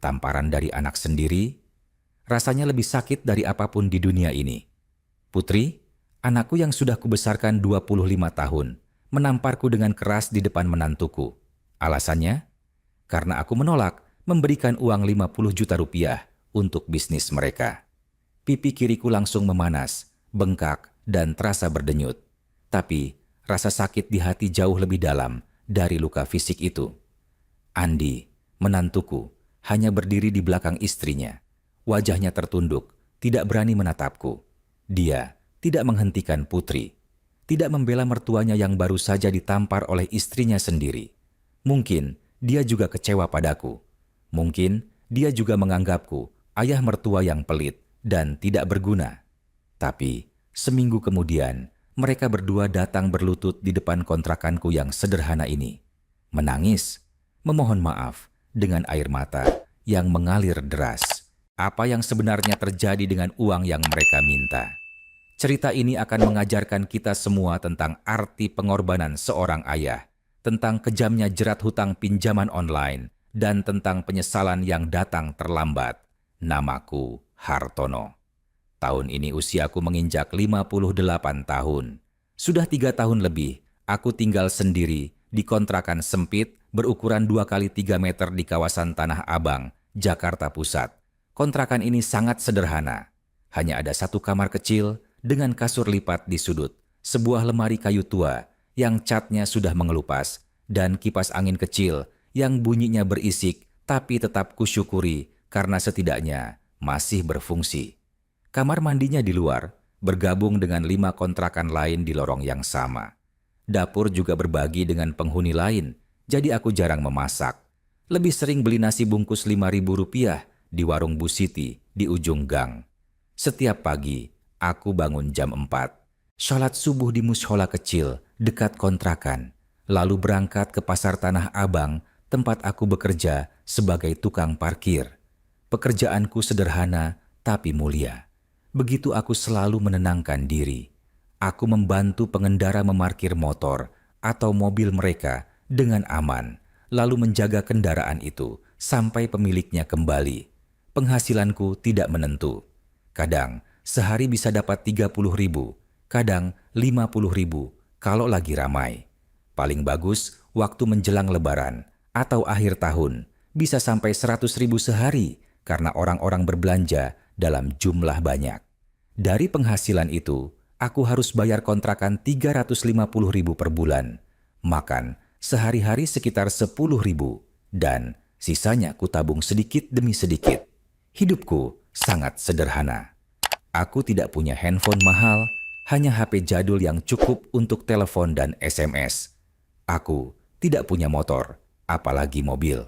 Tamparan dari anak sendiri, rasanya lebih sakit dari apapun di dunia ini. Putri, anakku yang sudah kubesarkan 25 tahun, menamparku dengan keras di depan menantuku. Alasannya? Karena aku menolak memberikan uang 50 juta rupiah untuk bisnis mereka. Pipi kiriku langsung memanas, bengkak, dan terasa berdenyut. Tapi, rasa sakit di hati jauh lebih dalam dari luka fisik itu. Andi, menantuku, hanya berdiri di belakang istrinya. Wajahnya tertunduk, tidak berani menatapku. Dia tidak menghentikan Putri, tidak membela mertuanya yang baru saja ditampar oleh istrinya sendiri. Mungkin dia juga kecewa padaku. Mungkin dia juga menganggapku ayah mertua yang pelit dan tidak berguna. Tapi seminggu kemudian, mereka berdua datang berlutut di depan kontrakanku yang sederhana ini. Menangis, memohon maaf dengan air mata yang mengalir deras. Apa yang sebenarnya terjadi dengan uang yang mereka minta? Cerita ini akan mengajarkan kita semua tentang arti pengorbanan seorang ayah, tentang kejamnya jerat hutang pinjaman online, dan tentang penyesalan yang datang terlambat. Namaku Hartono. Tahun ini usiaku menginjak 58 tahun. Sudah 3 tahun lebih, aku tinggal sendiri di kontrakan sempit berukuran 2 kali 3 meter di kawasan Tanah Abang, Jakarta Pusat. Kontrakan ini sangat sederhana. Hanya ada satu kamar kecil dengan kasur lipat di sudut, sebuah lemari kayu tua yang catnya sudah mengelupas, dan kipas angin kecil yang bunyinya berisik tapi tetap kusyukuri karena setidaknya masih berfungsi. Kamar mandinya di luar, bergabung dengan 5 kontrakan lain di lorong yang sama. Dapur juga berbagi dengan penghuni lain, jadi aku jarang memasak. Lebih sering beli nasi bungkus Rp5.000 di warung Bu Siti di ujung gang. Setiap pagi, aku bangun jam 4, sholat subuh di mushola kecil dekat kontrakan, lalu berangkat ke pasar Tanah Abang tempat aku bekerja sebagai tukang parkir. Pekerjaanku sederhana tapi mulia. Begitu aku selalu menenangkan diri. Aku membantu pengendara memarkir motor atau mobil mereka dengan aman, lalu menjaga kendaraan itu sampai pemiliknya kembali. Penghasilanku tidak menentu. Kadang sehari bisa dapat 30.000, kadang 50.000 kalau lagi ramai. Paling bagus waktu menjelang Lebaran atau akhir tahun bisa sampai 100.000 sehari karena orang-orang berbelanja dalam jumlah banyak. Dari penghasilan itu, aku harus bayar kontrakan 350.000 per bulan. Makan sehari-hari sekitar 10.000 dan sisanya kutabung sedikit demi sedikit. Hidupku sangat sederhana. Aku tidak punya handphone mahal, hanya HP jadul yang cukup untuk telepon dan SMS. Aku tidak punya motor, apalagi mobil.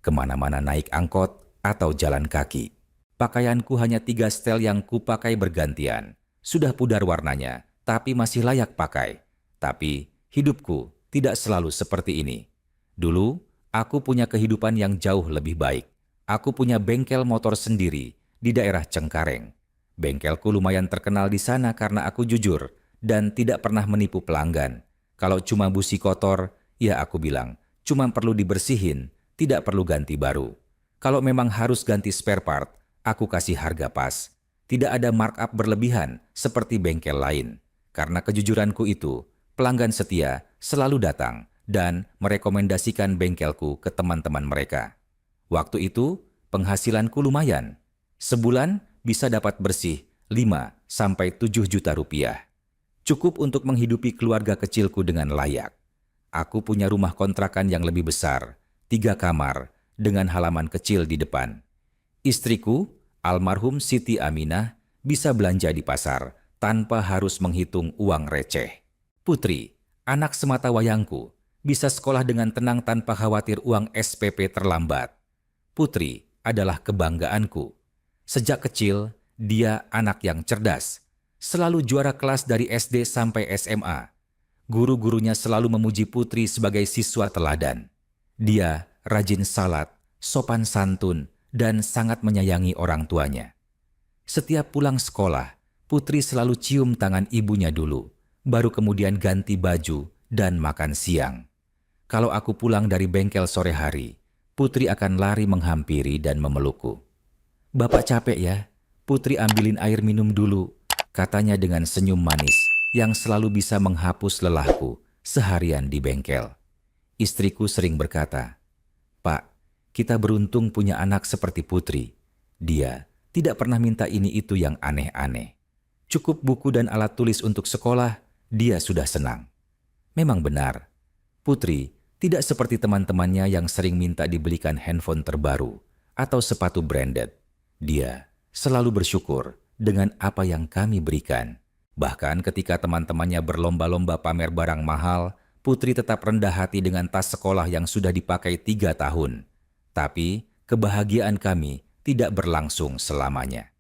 Kemana-mana naik angkot atau jalan kaki. Pakaianku hanya 3 setel yang kupakai bergantian. Sudah pudar warnanya, tapi masih layak pakai. Tapi hidupku tidak selalu seperti ini. Dulu, aku punya kehidupan yang jauh lebih baik. Aku punya bengkel motor sendiri di daerah Cengkareng. Bengkelku lumayan terkenal di sana karena aku jujur dan tidak pernah menipu pelanggan. Kalau cuma busi kotor, ya aku bilang, cuma perlu dibersihin, tidak perlu ganti baru. Kalau memang harus ganti spare part, aku kasih harga pas. Tidak ada markup berlebihan seperti bengkel lain. Karena kejujuranku itu, pelanggan setia selalu datang dan merekomendasikan bengkelku ke teman-teman mereka. Waktu itu, penghasilanku lumayan. Sebulan bisa dapat bersih 5-7 juta rupiah. Cukup untuk menghidupi keluarga kecilku dengan layak. Aku punya rumah kontrakan yang lebih besar, 3 kamar, dengan halaman kecil di depan. Istriku, almarhum Siti Aminah, bisa belanja di pasar tanpa harus menghitung uang receh. Putri, anak semata wayangku, bisa sekolah dengan tenang tanpa khawatir uang SPP terlambat. Putri adalah kebanggaanku. Sejak kecil, dia anak yang cerdas. Selalu juara kelas dari SD sampai SMA. Guru-gurunya selalu memuji Putri sebagai siswa teladan. Dia rajin salat, sopan santun, dan sangat menyayangi orang tuanya. Setiap pulang sekolah, Putri selalu cium tangan ibunya dulu, baru kemudian ganti baju dan makan siang. Kalau aku pulang dari bengkel sore hari, Putri akan lari menghampiri dan memelukku. "Bapak capek ya? Putri ambilin air minum dulu," katanya dengan senyum manis yang selalu bisa menghapus lelahku seharian di bengkel. Istriku sering berkata, "Pak, kita beruntung punya anak seperti Putri. Dia tidak pernah minta ini itu yang aneh-aneh. Cukup buku dan alat tulis untuk sekolah, dia sudah senang." Memang benar, Putri tidak seperti teman-temannya yang sering minta dibelikan handphone terbaru atau sepatu branded. Dia selalu bersyukur dengan apa yang kami berikan. Bahkan ketika teman-temannya berlomba-lomba pamer barang mahal, Putri tetap rendah hati dengan tas sekolah yang sudah dipakai 3 tahun. Tapi kebahagiaan kami tidak berlangsung selamanya.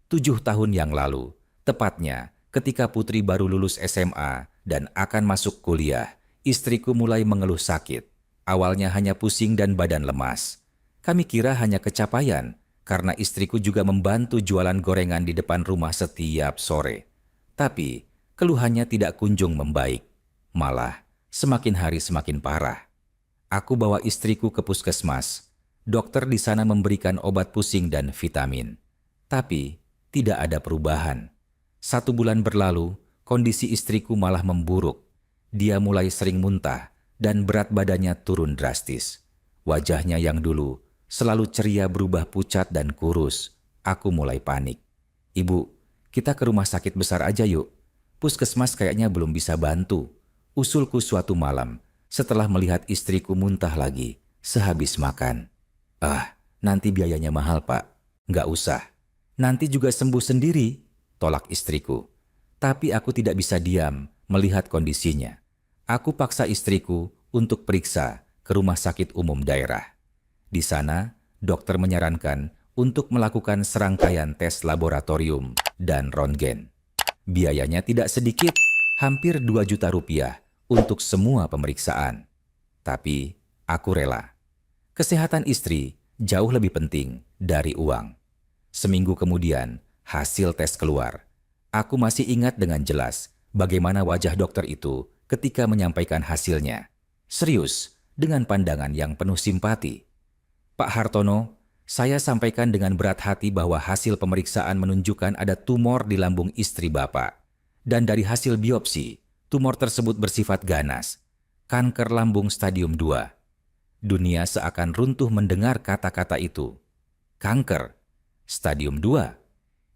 7 tahun yang lalu, tepatnya ketika Putri baru lulus SMA dan akan masuk kuliah, istriku mulai mengeluh sakit. Awalnya hanya pusing dan badan lemas. Kami kira hanya kecapaian, karena istriku juga membantu jualan gorengan di depan rumah setiap sore. Tapi keluhannya tidak kunjung membaik. Malah semakin hari semakin parah. Aku bawa istriku ke puskesmas. Dokter di sana memberikan obat pusing dan vitamin. Tapi tidak ada perubahan. 1 bulan berlalu, kondisi istriku malah memburuk. Dia mulai sering muntah dan berat badannya turun drastis. Wajahnya yang dulu selalu ceria berubah pucat dan kurus. Aku mulai panik. "Ibu, kita ke rumah sakit besar aja yuk. Puskesmas kayaknya belum bisa bantu," usulku suatu malam setelah melihat istriku muntah lagi sehabis makan. "Ah, nanti biayanya mahal, Pak." "Nggak usah. Nanti juga sembuh sendiri," tolak istriku. Tapi aku tidak bisa diam melihat kondisinya. Aku paksa istriku untuk periksa ke rumah sakit umum daerah. Di sana, dokter menyarankan untuk melakukan serangkaian tes laboratorium dan röntgen. Biayanya tidak sedikit, hampir 2 juta rupiah untuk semua pemeriksaan. Tapi aku rela. Kesehatan istri jauh lebih penting dari uang. Seminggu kemudian, hasil tes keluar. Aku masih ingat dengan jelas bagaimana wajah dokter itu ketika menyampaikan hasilnya. Serius, dengan pandangan yang penuh simpati. "Pak Hartono, saya sampaikan dengan berat hati bahwa hasil pemeriksaan menunjukkan ada tumor di lambung istri Bapak. Dan dari hasil biopsi, tumor tersebut bersifat ganas. Kanker lambung stadium 2. Dunia seakan runtuh mendengar kata-kata itu. Kanker stadium 2.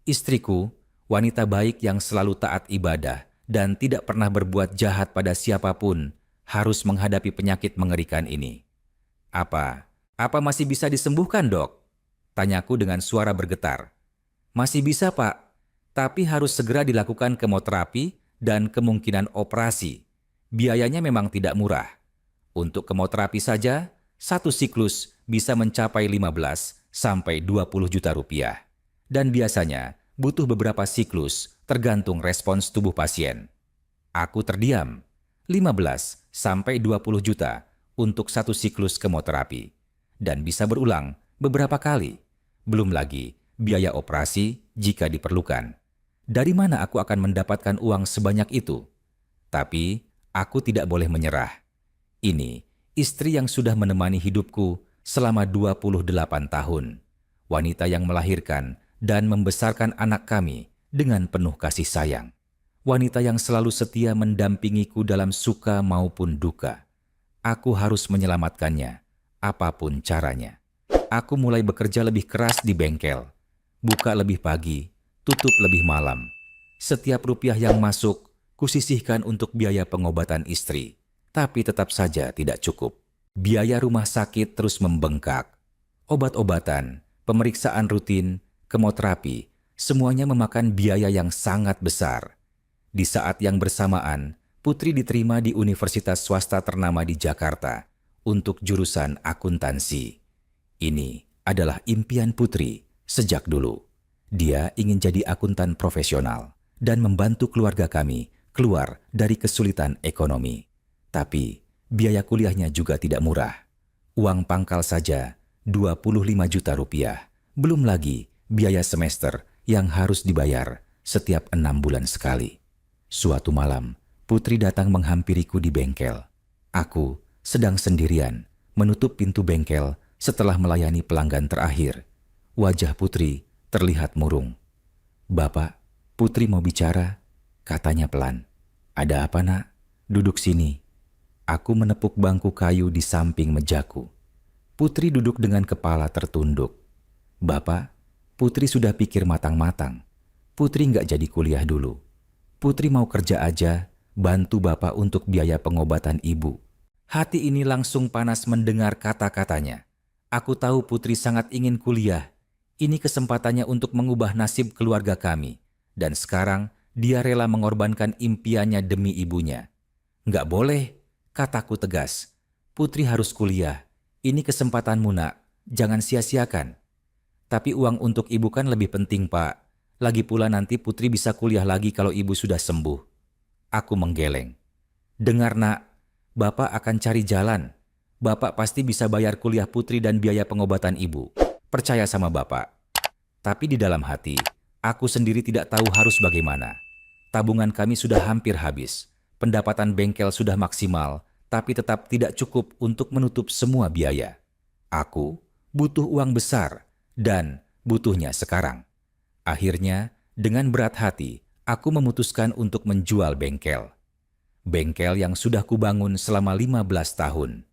Istriku, wanita baik yang selalu taat ibadah dan tidak pernah berbuat jahat pada siapapun, harus menghadapi penyakit mengerikan ini. Apa masih bisa disembuhkan, Dok?" Tanyaku dengan suara bergetar. "Masih bisa, Pak. Tapi harus segera dilakukan kemoterapi dan kemungkinan operasi. Biayanya memang tidak murah. Untuk kemoterapi saja, 1 siklus bisa mencapai 15 sampai 20 juta rupiah. Dan biasanya butuh beberapa siklus tergantung respons tubuh pasien." Aku terdiam. 15 sampai 20 juta untuk 1 siklus kemoterapi. Dan bisa berulang beberapa kali. Belum lagi biaya operasi jika diperlukan. Dari mana aku akan mendapatkan uang sebanyak itu? Tapi aku tidak boleh menyerah. Ini istri yang sudah menemani hidupku selama 28 tahun. Wanita yang melahirkan dan membesarkan anak kami dengan penuh kasih sayang. Wanita yang selalu setia mendampingiku dalam suka maupun duka. Aku harus menyelamatkannya, apapun caranya. Aku mulai bekerja lebih keras di bengkel. Buka lebih pagi, tutup lebih malam. Setiap rupiah yang masuk, kusisihkan untuk biaya pengobatan istri. Tapi tetap saja tidak cukup. Biaya rumah sakit terus membengkak. Obat-obatan, pemeriksaan rutin, kemoterapi, semuanya memakan biaya yang sangat besar. Di saat yang bersamaan, Putri diterima di universitas swasta ternama di Jakarta untuk jurusan akuntansi. Ini adalah impian Putri sejak dulu. Dia ingin jadi akuntan profesional dan membantu keluarga kami keluar dari kesulitan ekonomi. Tapi biaya kuliahnya juga tidak murah. Uang pangkal saja 25 juta rupiah. Belum lagi biaya semester yang harus dibayar setiap 6 bulan sekali. Suatu malam, Putri datang menghampiriku di bengkel. Aku sedang sendirian, menutup pintu bengkel Setelah melayani pelanggan terakhir, wajah Putri terlihat murung. "Bapak, Putri mau bicara," katanya pelan. "Ada apa, Nak? Duduk sini." Aku menepuk bangku kayu di samping mejaku. Putri duduk dengan kepala tertunduk. "Bapak, Putri sudah pikir matang-matang. Putri nggak jadi kuliah dulu. Putri mau kerja aja, bantu Bapak untuk biaya pengobatan Ibu." Hati ini langsung panas mendengar kata-katanya. Aku tahu Putri sangat ingin kuliah. Ini kesempatannya untuk mengubah nasib keluarga kami. Dan sekarang dia rela mengorbankan impiannya demi ibunya. "Nggak boleh," kataku tegas. "Putri harus kuliah. Ini kesempatanmu, Nak. Jangan sia-siakan." "Tapi uang untuk ibu kan lebih penting, Pak. Lagi pula nanti Putri bisa kuliah lagi kalau ibu sudah sembuh." Aku menggeleng. "Dengar, Nak. Bapak akan cari jalan. Bapak pasti bisa bayar kuliah Putri dan biaya pengobatan ibu. Percaya sama Bapak." Tapi di dalam hati, aku sendiri tidak tahu harus bagaimana. Tabungan kami sudah hampir habis. Pendapatan bengkel sudah maksimal, tapi tetap tidak cukup untuk menutup semua biaya. Aku butuh uang besar, dan butuhnya sekarang. Akhirnya, dengan berat hati, aku memutuskan untuk menjual bengkel. Bengkel yang sudah kubangun selama 15 tahun.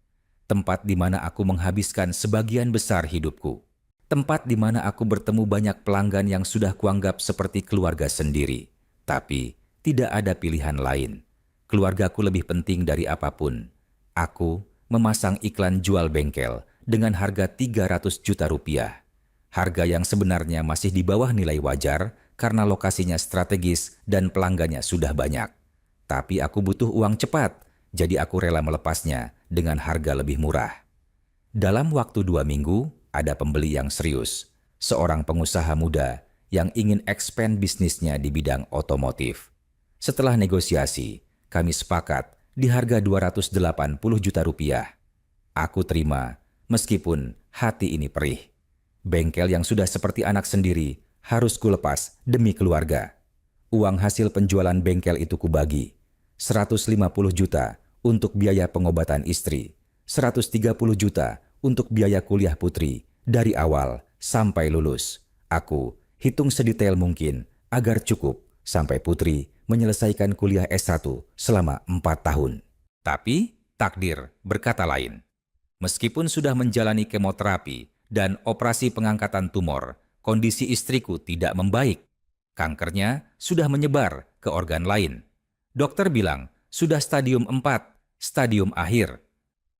Tempat di mana aku menghabiskan sebagian besar hidupku. Tempat di mana aku bertemu banyak pelanggan yang sudah kuanggap seperti keluarga sendiri. Tapi tidak ada pilihan lain. Keluargaku lebih penting dari apapun. Aku memasang iklan jual bengkel dengan harga 300 juta rupiah. Harga yang sebenarnya masih di bawah nilai wajar karena lokasinya strategis dan pelanggannya sudah banyak. Tapi aku butuh uang cepat, jadi aku rela melepasnya dengan harga lebih murah. Dalam waktu 2 minggu, ada pembeli yang serius. Seorang pengusaha muda yang ingin expand bisnisnya di bidang otomotif. Setelah negosiasi, kami sepakat di harga 280 juta rupiah. Aku terima, meskipun hati ini perih. Bengkel yang sudah seperti anak sendiri harus kulepas demi keluarga. Uang hasil penjualan bengkel itu kubagi. 150 juta untuk biaya pengobatan istri, 130 juta untuk biaya kuliah Putri dari awal sampai lulus. Aku hitung sedetail mungkin agar cukup sampai Putri menyelesaikan kuliah S1 selama 4 tahun. Tapi takdir berkata lain. Meskipun sudah menjalani kemoterapi dan operasi pengangkatan tumor, kondisi istriku tidak membaik. Kankernya sudah menyebar ke organ lain. Dokter bilang sudah stadium 4, stadium akhir.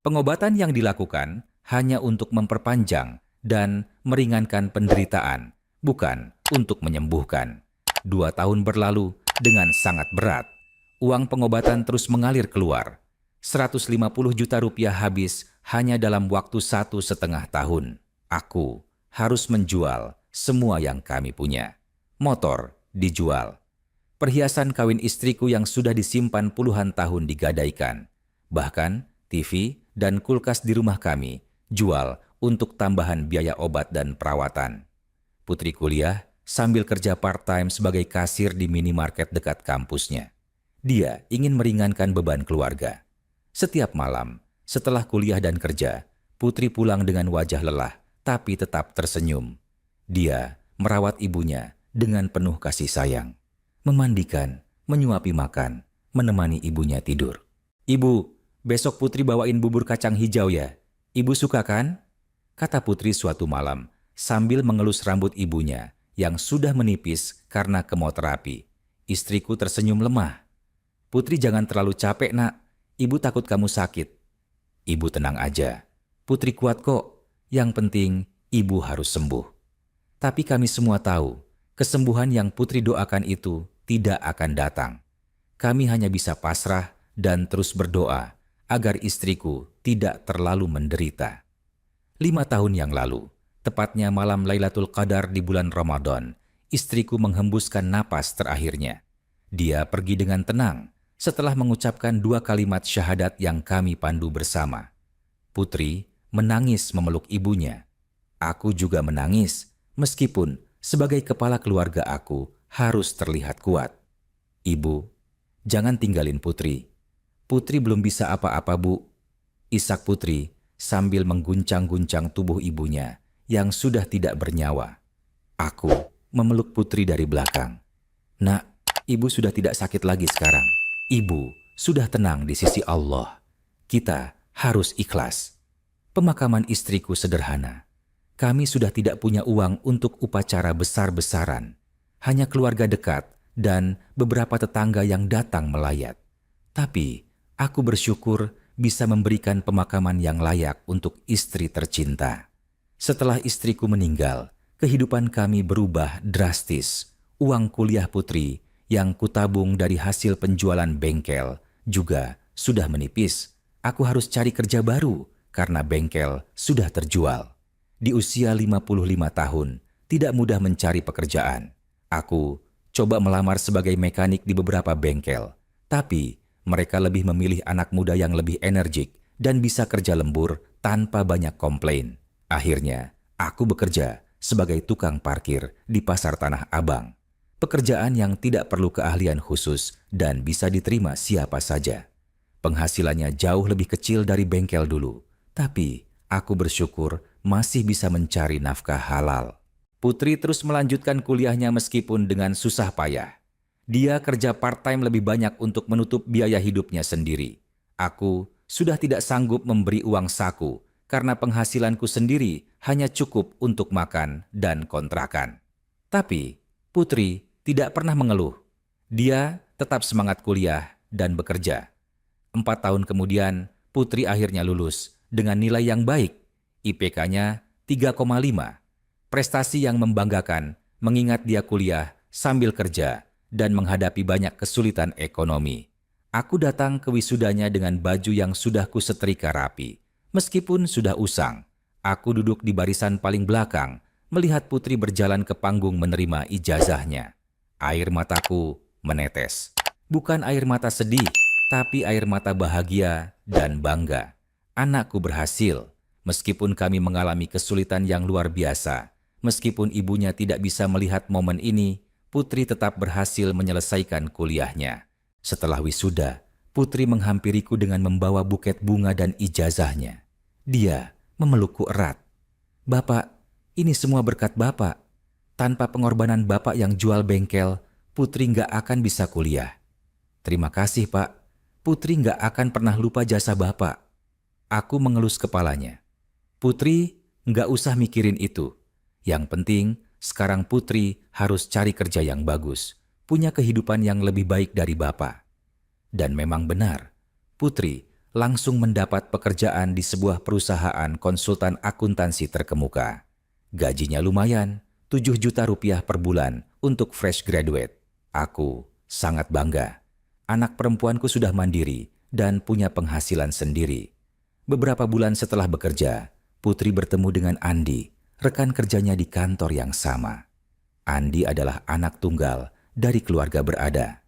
Pengobatan yang dilakukan hanya untuk memperpanjang dan meringankan penderitaan, bukan untuk menyembuhkan. 2 tahun berlalu dengan sangat berat. Uang pengobatan terus mengalir keluar. 150 juta rupiah habis hanya dalam waktu 1,5 tahun. Aku harus menjual semua yang kami punya. Motor dijual. Perhiasan kawin istriku yang sudah disimpan puluhan tahun digadaikan. Bahkan TV dan kulkas di rumah kami jual untuk tambahan biaya obat dan perawatan. Putri kuliah sambil kerja part-time sebagai kasir di minimarket dekat kampusnya. Dia ingin meringankan beban keluarga. Setiap malam, setelah kuliah dan kerja, Putri pulang dengan wajah lelah, tapi tetap tersenyum. Dia merawat ibunya dengan penuh kasih sayang. Memandikan, menyuapi makan, menemani ibunya tidur. "Ibu, besok Putri bawain bubur kacang hijau ya. Ibu suka kan?" kata Putri suatu malam sambil mengelus rambut ibunya yang sudah menipis karena kemoterapi. Istriku tersenyum lemah. "Putri jangan terlalu capek, Nak. Ibu takut kamu sakit." "Ibu tenang aja. Putri kuat kok. Yang penting ibu harus sembuh." Tapi kami semua tahu, kesembuhan yang Putri doakan itu tidak akan datang. Kami hanya bisa pasrah dan terus berdoa agar istriku tidak terlalu menderita. 5 tahun yang lalu, tepatnya malam Lailatul Qadar di bulan Ramadan, istriku menghembuskan napas terakhirnya. Dia pergi dengan tenang setelah mengucapkan 2 kalimat syahadat yang kami pandu bersama. Putri menangis memeluk ibunya. Aku juga menangis, meskipun sebagai kepala keluarga aku harus terlihat kuat. "Ibu, jangan tinggalin Putri. Putri belum bisa apa-apa, Bu." Isak Putri sambil mengguncang-guncang tubuh ibunya yang sudah tidak bernyawa. Aku memeluk Putri dari belakang. "Nak, ibu sudah tidak sakit lagi sekarang. Ibu sudah tenang di sisi Allah. Kita harus ikhlas." Pemakaman istriku sederhana. Kami sudah tidak punya uang untuk upacara besar-besaran. Hanya keluarga dekat dan beberapa tetangga yang datang melayat. Tapi aku bersyukur bisa memberikan pemakaman yang layak untuk istri tercinta. Setelah istriku meninggal, kehidupan kami berubah drastis. Uang kuliah Putri yang kutabung dari hasil penjualan bengkel juga sudah menipis. Aku harus cari kerja baru karena bengkel sudah terjual. Di usia 55 tahun, tidak mudah mencari pekerjaan. Aku coba melamar sebagai mekanik di beberapa bengkel, tapi mereka lebih memilih anak muda yang lebih energik dan bisa kerja lembur tanpa banyak komplain. Akhirnya, aku bekerja sebagai tukang parkir di Pasar Tanah Abang. Pekerjaan yang tidak perlu keahlian khusus dan bisa diterima siapa saja. Penghasilannya jauh lebih kecil dari bengkel dulu, tapi aku bersyukur masih bisa mencari nafkah halal. Putri terus melanjutkan kuliahnya meskipun dengan susah payah. Dia kerja part-time lebih banyak untuk menutup biaya hidupnya sendiri. Aku sudah tidak sanggup memberi uang saku karena penghasilanku sendiri hanya cukup untuk makan dan kontrakan. Tapi Putri tidak pernah mengeluh. Dia tetap semangat kuliah dan bekerja. 4 tahun kemudian, Putri akhirnya lulus dengan nilai yang baik. IPK-nya 3,5. Prestasi yang membanggakan mengingat dia kuliah sambil kerja dan menghadapi banyak kesulitan ekonomi. Aku datang ke wisudanya dengan baju yang sudah kusetrika rapi. Meskipun sudah usang, aku duduk di barisan paling belakang, melihat Putri berjalan ke panggung menerima ijazahnya. Air mataku menetes. Bukan air mata sedih, tapi air mata bahagia dan bangga. Anakku berhasil. Meskipun kami mengalami kesulitan yang luar biasa, meskipun ibunya tidak bisa melihat momen ini, Putri tetap berhasil menyelesaikan kuliahnya. Setelah wisuda, Putri menghampiriku dengan membawa buket bunga dan ijazahnya. Dia memelukku erat. "Bapak, ini semua berkat Bapak. Tanpa pengorbanan Bapak yang jual bengkel, Putri nggak akan bisa kuliah." "Terima kasih, Pak. Putri nggak akan pernah lupa jasa Bapak." Aku mengelus kepalanya. "Putri nggak usah mikirin itu. Yang penting, sekarang Putri harus cari kerja yang bagus, punya kehidupan yang lebih baik dari Bapak." Dan memang benar, Putri langsung mendapat pekerjaan di sebuah perusahaan konsultan akuntansi terkemuka. Gajinya lumayan, 7 juta rupiah per bulan untuk fresh graduate. Aku sangat bangga. Anak perempuanku sudah mandiri dan punya penghasilan sendiri. Beberapa bulan setelah bekerja, Putri bertemu dengan Andi, rekan kerjanya di kantor yang sama. Andi adalah anak tunggal dari keluarga berada.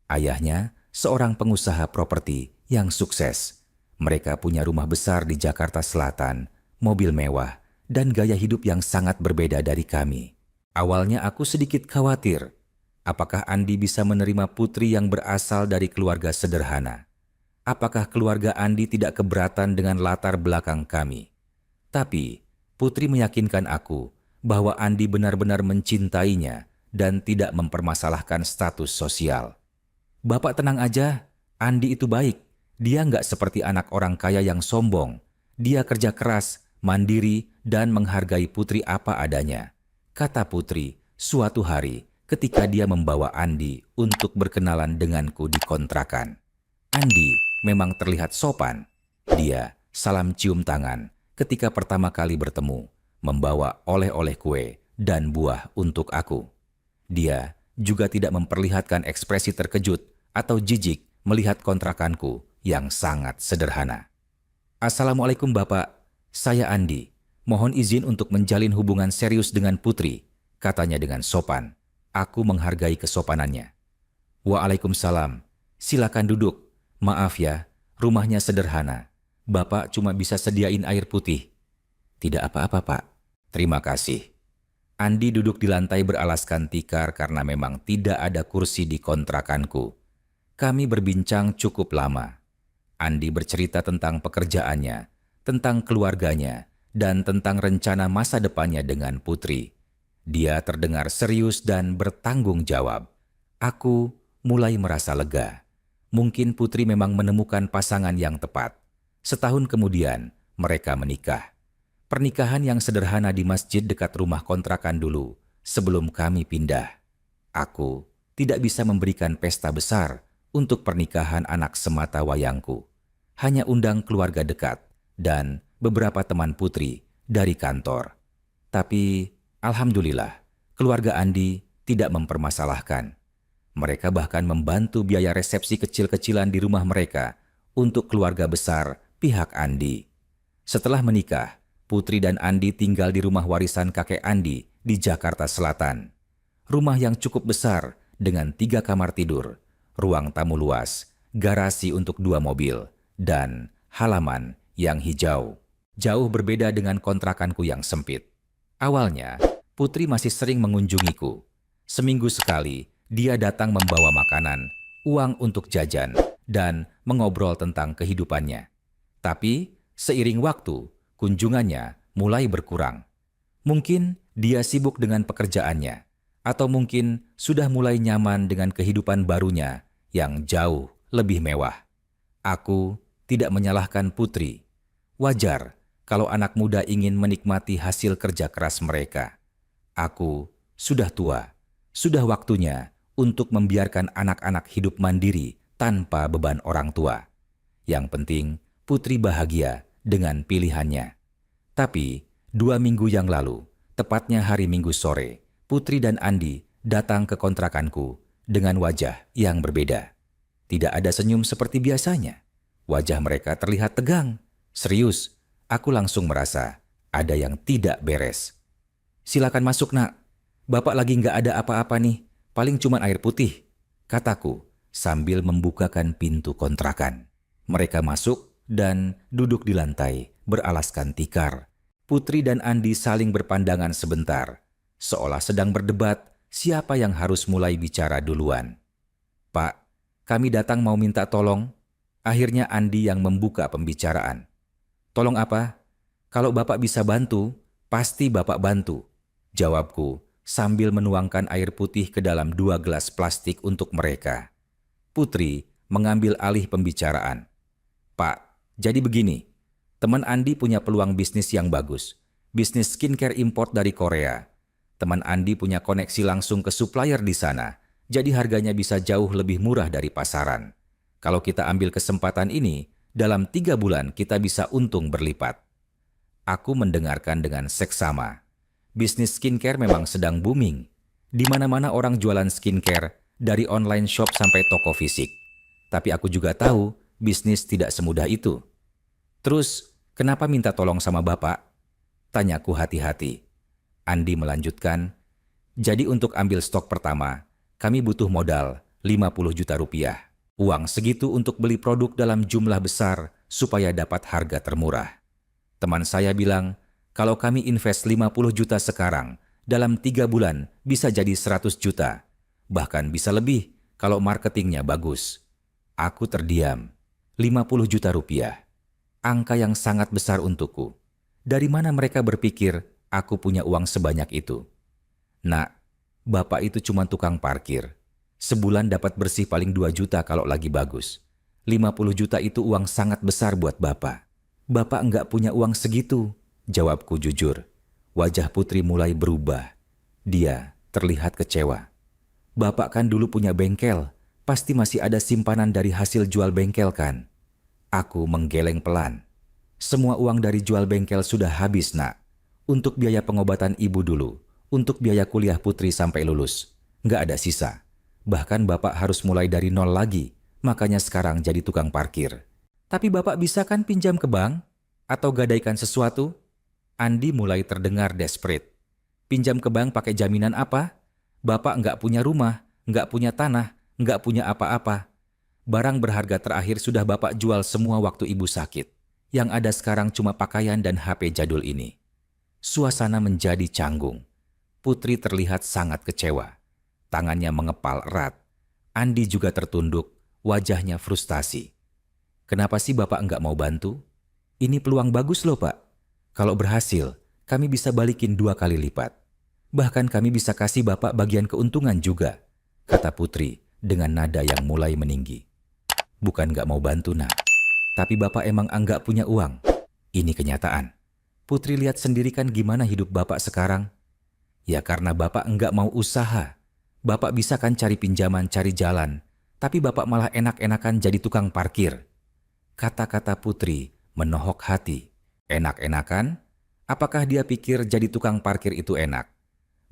Ayahnya seorang pengusaha properti yang sukses. Mereka punya rumah besar di Jakarta Selatan, mobil mewah, dan gaya hidup yang sangat berbeda dari kami. Awalnya aku sedikit khawatir, apakah Andi bisa menerima Putri yang berasal dari keluarga sederhana? Apakah keluarga Andi tidak keberatan dengan latar belakang kami? Tapi Putri meyakinkan aku bahwa Andi benar-benar mencintainya dan tidak mempermasalahkan status sosial. "Bapak tenang aja, Andi itu baik. Dia nggak seperti anak orang kaya yang sombong. Dia kerja keras, mandiri, dan menghargai Putri apa adanya," kata Putri suatu hari ketika dia membawa Andi untuk berkenalan denganku di kontrakan. Andi memang terlihat sopan. Dia salam cium tangan ketika pertama kali bertemu, membawa oleh-oleh kue dan buah untuk aku. Dia juga tidak memperlihatkan ekspresi terkejut atau jijik melihat kontrakanku yang sangat sederhana. "Assalamualaikum Bapak, saya Andi. Mohon izin untuk menjalin hubungan serius dengan Putri," katanya dengan sopan. Aku menghargai kesopanannya. "Waalaikumsalam. Silakan duduk. Maaf ya, rumahnya sederhana. Bapak cuma bisa sediain air putih." "Tidak apa-apa, Pak. Terima kasih." Andi duduk di lantai beralaskan tikar karena memang tidak ada kursi di kontrakanku. Kami berbincang cukup lama. Andi bercerita tentang pekerjaannya, tentang keluarganya, dan tentang rencana masa depannya dengan Putri. Dia terdengar serius dan bertanggung jawab. Aku mulai merasa lega. Mungkin Putri memang menemukan pasangan yang tepat. Setahun kemudian, mereka menikah. Pernikahan yang sederhana di masjid dekat rumah kontrakan dulu, sebelum kami pindah. Aku tidak bisa memberikan pesta besar untuk pernikahan anak semata wayangku. Hanya undang keluarga dekat dan beberapa teman Putri dari kantor. Tapi, alhamdulillah, keluarga Andi tidak mempermasalahkan. Mereka bahkan membantu biaya resepsi kecil-kecilan di rumah mereka untuk keluarga besar pihak Andi. Setelah menikah, Putri dan Andi tinggal di rumah warisan kakek Andi di Jakarta Selatan. Rumah yang cukup besar dengan 3 kamar tidur, ruang tamu luas, garasi untuk 2 mobil, dan halaman yang hijau. Jauh berbeda dengan kontrakanku yang sempit. Awalnya, Putri masih sering mengunjungiku. Seminggu sekali, dia datang membawa makanan, uang untuk jajan, dan mengobrol tentang kehidupannya. Tapi, seiring waktu, kunjungannya mulai berkurang. Mungkin dia sibuk dengan pekerjaannya, atau mungkin sudah mulai nyaman dengan kehidupan barunya yang jauh lebih mewah. Aku tidak menyalahkan Putri. Wajar kalau anak muda ingin menikmati hasil kerja keras mereka. Aku sudah tua, sudah waktunya untuk membiarkan anak-anak hidup mandiri tanpa beban orang tua. Yang penting, Putri bahagia dengan pilihannya. Tapi, 2 minggu yang lalu, tepatnya hari Minggu sore, Putri dan Andi datang ke kontrakanku dengan wajah yang berbeda. Tidak ada senyum seperti biasanya. Wajah mereka terlihat tegang, serius. Aku langsung merasa ada yang tidak beres. "Silakan masuk, Nak. Bapak lagi nggak ada apa-apa nih, paling cuman air putih," kataku sambil membukakan pintu kontrakan. Mereka masuk dan duduk di lantai beralaskan tikar. Putri dan Andi saling berpandangan sebentar, seolah sedang berdebat siapa yang harus mulai bicara duluan. "Pak, kami datang mau minta tolong." Akhirnya Andi yang membuka pembicaraan. "Tolong apa? Kalau Bapak bisa bantu, pasti Bapak bantu," jawabku sambil menuangkan air putih ke dalam 2 gelas plastik untuk mereka. Putri mengambil alih pembicaraan. "Pak, jadi begini, teman Andi punya peluang bisnis yang bagus. Bisnis skincare import dari Korea. Teman Andi punya koneksi langsung ke supplier di sana, jadi harganya bisa jauh lebih murah dari pasaran. Kalau kita ambil kesempatan ini, dalam 3 bulan kita bisa untung berlipat." Aku mendengarkan dengan seksama. Bisnis skincare memang sedang booming. Di mana-mana orang jualan skincare, dari online shop sampai toko fisik. Tapi aku juga tahu, bisnis tidak semudah itu. "Terus, kenapa minta tolong sama Bapak?" tanyaku hati-hati. Andi melanjutkan, "Jadi untuk ambil stok pertama, kami butuh modal 50 juta rupiah. Uang segitu untuk beli produk dalam jumlah besar supaya dapat harga termurah. Teman saya bilang, kalau kami invest 50 juta sekarang, dalam 3 bulan bisa jadi 100 juta. Bahkan bisa lebih kalau marketingnya bagus." Aku terdiam. 50 juta rupiah. Angka yang sangat besar untukku. Dari mana mereka berpikir aku punya uang sebanyak itu? "Nak, Bapak itu cuma tukang parkir. Sebulan dapat bersih paling 2 juta kalau lagi bagus. 50 juta itu uang sangat besar buat Bapak." "Bapak enggak punya uang segitu," jawabku jujur. Wajah Putri mulai berubah. Dia terlihat kecewa. "Bapak kan dulu punya bengkel. Pasti masih ada simpanan dari hasil jual bengkel kan?" Aku menggeleng pelan. "Semua uang dari jual bengkel sudah habis, Nak. Untuk biaya pengobatan ibu dulu, untuk biaya kuliah Putri sampai lulus. Nggak ada sisa. Bahkan Bapak harus mulai dari nol lagi, makanya sekarang jadi tukang parkir." "Tapi Bapak bisa kan pinjam ke bank? Atau gadaikan sesuatu?" Andi mulai terdengar desperate. "Pinjam ke bank pakai jaminan apa? Bapak nggak punya rumah, nggak punya tanah, nggak punya apa-apa. Barang berharga terakhir sudah Bapak jual semua waktu ibu sakit. Yang ada sekarang cuma pakaian dan HP jadul ini." Suasana menjadi canggung. Putri terlihat sangat kecewa. Tangannya mengepal erat. Andi juga tertunduk, wajahnya frustasi. "Kenapa sih Bapak enggak mau bantu?" Ini peluang bagus loh, Pak. Kalau berhasil, kami bisa balikin 2 kali lipat. Bahkan kami bisa kasih Bapak bagian keuntungan juga, kata Putri dengan nada yang mulai meninggi. Bukan nggak mau bantu, Nak. Tapi Bapak emang enggak punya uang. Ini kenyataan. Putri lihat sendiri kan gimana hidup Bapak sekarang. Ya karena Bapak enggak mau usaha. Bapak bisa kan cari pinjaman, cari jalan. Tapi Bapak malah enak-enakan jadi tukang parkir. Kata-kata Putri menohok hati. Enak-enakan? Apakah dia pikir jadi tukang parkir itu enak?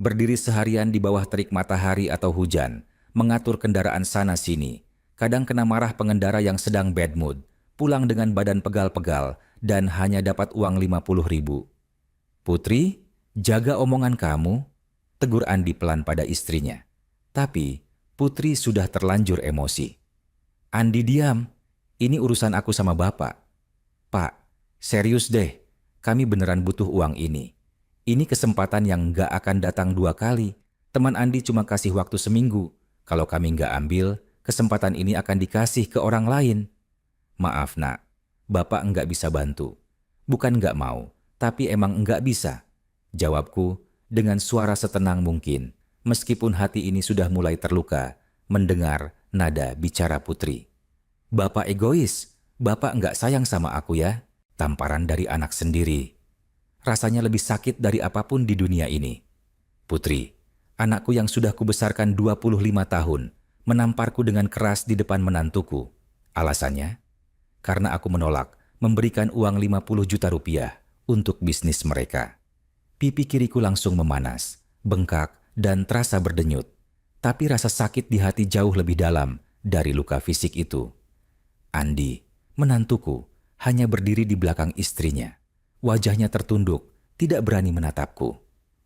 Berdiri seharian di bawah terik matahari atau hujan, mengatur kendaraan sana-sini. Kadang kena marah pengendara yang sedang bad mood, pulang dengan badan pegal-pegal, dan hanya dapat uang 50.000. Putri, jaga omongan kamu, tegur Andi pelan pada istrinya. Tapi Putri sudah terlanjur emosi. Andi diam, ini urusan aku sama Bapak. Pak, serius deh, kami beneran butuh uang ini. Ini kesempatan yang nggak akan datang 2 kali. Teman Andi cuma kasih waktu seminggu. Kalau kami nggak ambil, kesempatan ini akan dikasih ke orang lain. Maaf, Nak, Bapak nggak bisa bantu. Bukan nggak mau, tapi emang nggak bisa. Jawabku dengan suara setenang mungkin, meskipun hati ini sudah mulai terluka mendengar nada bicara Putri. Bapak egois, Bapak nggak sayang sama aku ya, tamparan dari anak sendiri. Rasanya lebih sakit dari apapun di dunia ini. Putri, anakku yang sudah kubesarkan 25 tahun, menamparku dengan keras di depan menantuku. Alasannya? Karena aku menolak memberikan uang 50 juta rupiah untuk bisnis mereka. Pipi kiriku langsung memanas, bengkak, dan terasa berdenyut. Tapi rasa sakit di hati jauh lebih dalam dari luka fisik itu. Andi, menantuku, hanya berdiri di belakang istrinya. Wajahnya tertunduk, tidak berani menatapku.